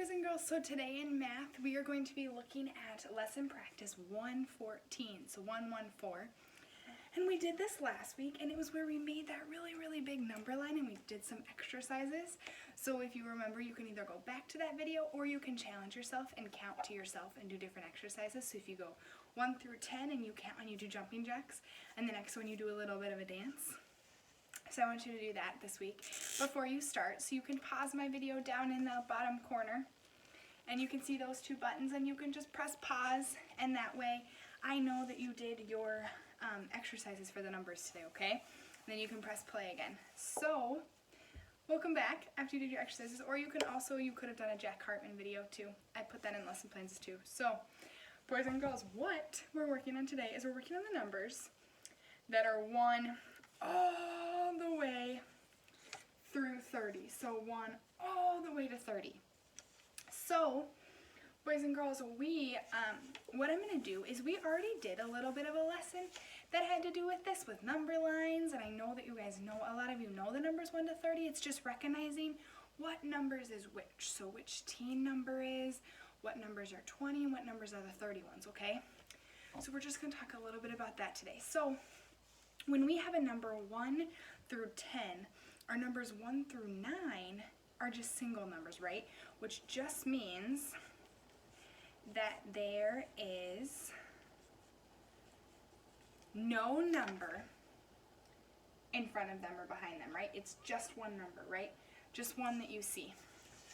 boys and girls, so today in math we are going to be looking at lesson practice 114, so 114. And we did this last week, and it was where we made that really big number line and we did some exercises. So if you remember, you can either go back to that video or you can challenge yourself and count to yourself and do different exercises. So if you go 1 through 10 and you count and you do jumping jacks, and the next one you do a little bit of a dance. So I want you to do that this week before you start. So you can pause my video down in the bottom corner and you can see those two buttons and you can just press pause, and that way I know that you did your exercises for the numbers today, okay? And then you can press play again. So welcome back after you did your exercises, or you could have done a Jack Hartman video too. I put that in lesson plans too. So boys and girls, what we're working on today is we're working on the numbers that are 1 all the way through 30. So 1 all the way to 30. So boys and girls, what I'm going to do is we already did a little bit of a lesson that had to do with this, with number lines, and I know that you guys know, a lot of you know the numbers 1 to 30. It's just recognizing what numbers is which. So which teen number is, what numbers are 20, and what numbers are the 30 ones, okay? So we're just going to talk a little bit about that today. So when we have a number 1 through 10, our numbers 1 through 9 are just single numbers, right? Which just means that there is no number in front of them or behind them, right? It's just one number, right? Just one that you see.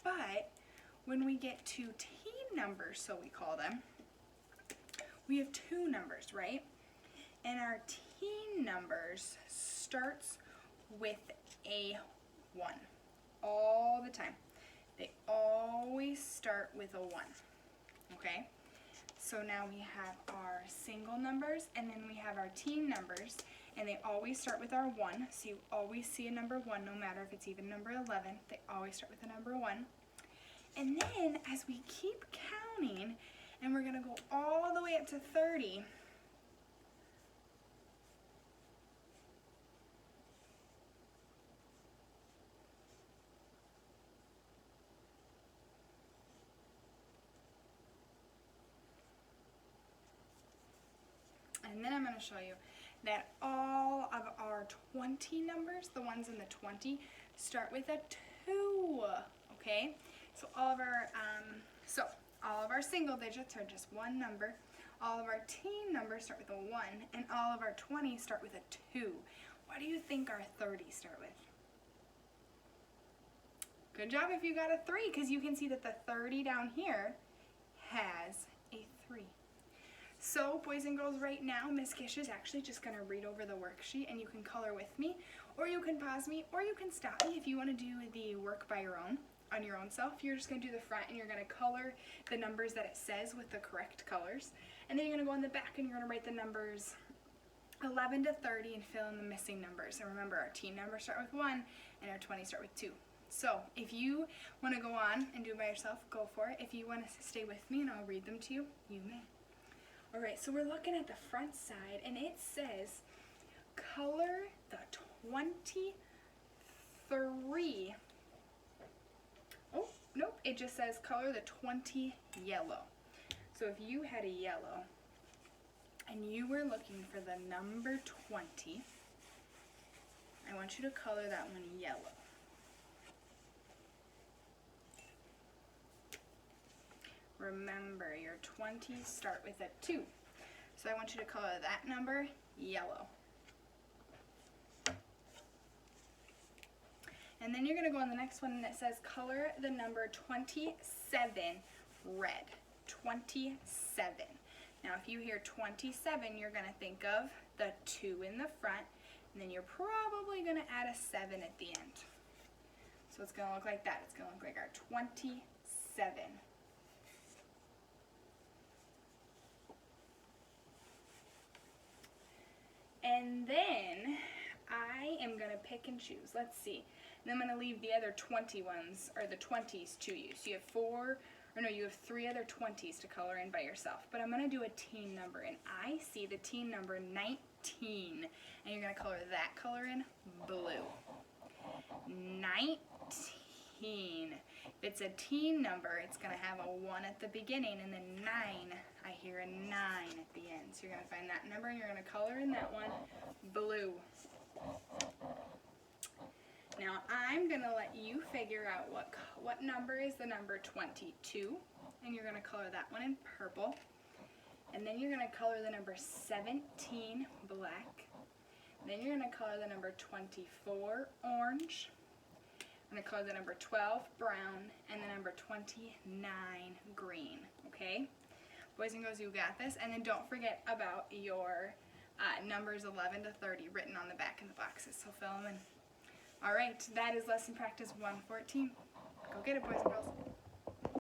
But when we get to teen numbers, so we call them, we have two numbers, right? And our teen numbers starts with a 1 all the time. They always start with a 1, okay? So now we have our single numbers, and then we have our teen numbers, and they always start with our 1. So you always see a number 1, no matter if it's even number 11, they always start with the number 1. And then as we keep counting, and we're gonna go all the way up to 30, and then I'm going to show you that all of our 20 numbers, the ones in the 20, start with a 2, okay? So all of our single digits are just one number. All of our teen numbers start with a 1, and all of our 20s start with a 2. What do you think our 30s start with? Good job if you got a 3, because you can see that the 30 down here has a 3. So, boys and girls, right now, Miss Gish is actually just going to read over the worksheet, and you can color with me, or you can pause me, or you can stop me if you want to do the work by your own, on your own self. You're just going to do the front, and you're going to color the numbers that it says with the correct colors. And then you're going to go in the back, and you're going to write the numbers 11 to 30 and fill in the missing numbers. And remember, our teen numbers start with 1, and our 20s start with 2. So, if you want to go on and do it by yourself, go for it. If you want to stay with me and I'll read them to you, you may. Alright, so we're looking at the front side, and it says, color the 23. Oh, nope, it just says color the 20 yellow. So if you had a yellow, and you were looking for the number 20, I want you to color that one yellow. Remember, your 20s start with a 2. So I want you to color that number yellow. And then you're going to go on the next one, and it says color the number 27 red. 27. Now if you hear 27, you're going to think of the 2 in the front, and then you're probably going to add a 7 at the end. So it's going to look like that. It's going to look like our 27. And then I am going to pick and choose. Let's see. And I'm going to leave the other 20 ones, or the 20s to you. So you have 3 other 20s to color in by yourself. But I'm going to do a teen number, and I see the teen number 19. And you're going to color that color in blue. 19. If it's a teen number, it's going to have a 1 at the beginning, and then 9. I hear a 9 at the end. So you're going to find that number, and you're going to color in that one blue. Now I'm going to let you figure out what number is the number 22, and you're going to color that one in purple. And then you're going to color the number 17 black. Then you're going to color the number 24 orange. I'm going to color the number 12 brown and the number 29 green. Okay? Boys and girls, you got this. And then don't forget about your numbers 11 to 30 written on the back of the boxes. So fill them in. All right, that is lesson practice 114. Go get it, boys and girls.